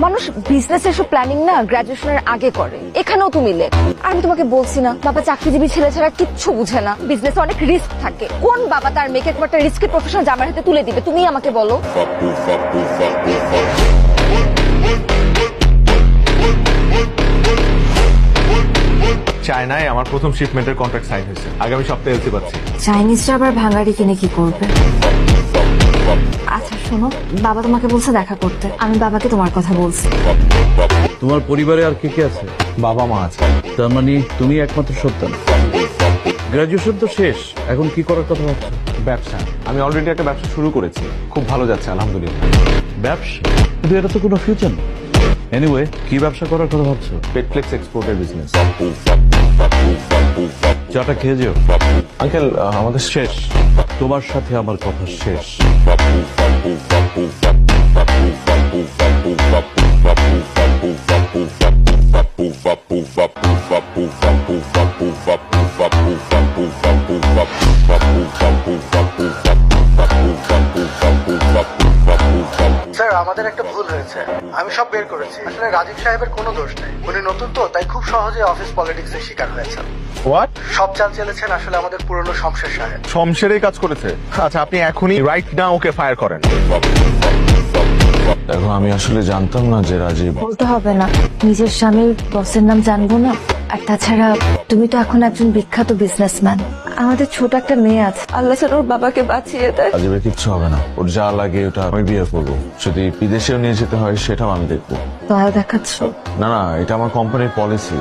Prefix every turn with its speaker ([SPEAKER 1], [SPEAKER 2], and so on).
[SPEAKER 1] মানুষ বিজনেস এসব প্ল্যানিং না গ্রাজুয়েশনের আগে করে, এখানেও তুমি লেট। আর আমি তোমাকে বলছি না, বাবা চাকরিজীবী ছেলে ছাড়া কিচ্ছু বুঝে না, বিজনেসে অনেক রিস্ক থাকে। কোন বাবা তার মেয়েকে একটা রিস্কি প্রফেশন জামার হাতে তুলে দিবে? তুমি আমাকে বলো।
[SPEAKER 2] চায়নায় আমার প্রথম শিপমেন্টের কন্ট্রাক্ট সাইন হয়েছে, আগামী সপ্তাহে এলসি পাচ্ছি।
[SPEAKER 1] চাইনিজরা আবার ভাঙাড়ি কিনে কি করবে? আচ্ছা শোনো, বাবা তোমাকে বলছে দেখা করতে, আমি বাবাকে তোমার কথা বলছি।
[SPEAKER 3] তোমার পরিবারে আর কে কে আছে?
[SPEAKER 2] বাবা মা আছে।
[SPEAKER 3] তার মানে তুমি একমাত্র সন্তান। গ্রাজুয়েশন তো শেষ, এখন কি করার কথা ভাবছো?
[SPEAKER 2] ব্যবসা, আমি অলরেডি একটা ব্যবসা শুরু করেছি, খুব ভালো যাচ্ছে আলহামদুলিল্লাহ।
[SPEAKER 3] ব্যবসা? কিন্তু এটা তো কোনো ফিউচার না। এনিওয়ে, কি ব্যবসা করার কথা ভাবছো?
[SPEAKER 2] পেটফ্লেক্স এক্সপোর্টের বিজনেস।
[SPEAKER 3] চাটা খেয়ে যেও।
[SPEAKER 2] আঙ্কেল আমাদের
[SPEAKER 3] শেষ, তোমার সাথে আমার কথা শেষ।
[SPEAKER 4] স্যার, আমাদের একটা ভুল হয়েছে। আমি সব বের করেছি। আসলে রাজীব সাহেবের কোনো দোষ নেই, উনি নতুন তো, তাই খুব সহজে অফিস পলিটিক্স এর শিকার হয়েছেন।
[SPEAKER 2] হোয়াট?
[SPEAKER 4] সব চাল চেলেছেন আসলে আমাদের পুরনো শমশের সাহেব।
[SPEAKER 2] শমশেরই কাজ করেছে? আচ্ছা, আপনি এখনই রাইট নাও ওকে ফায়ার করেন।
[SPEAKER 5] দেখো, আমি আসলে জানতাম না যে রাজীব।
[SPEAKER 1] বলতে হবে না, নিজের স্বামীর বসের নাম জানবো না? আর তাছাড়া তুমি তো এখন একজন বিখ্যাত বিজনেসম্যান। আমাদের ছোট একটা মেয়ে আছে, আল্লাহ স্যার ওর বাবাকে বাঁচিয়ে দেয়।
[SPEAKER 5] রাজীবের কিচ্ছু হবে না, ওর যা লাগে ওটা আমি বিয়ে করবো। যদি বিদেশেও নিয়ে যেতে হয় সেটাও আমি দেখবো।
[SPEAKER 1] দয়া দেখাচ্ছ?
[SPEAKER 5] না না, এটা আমার কোম্পানির পলিসি।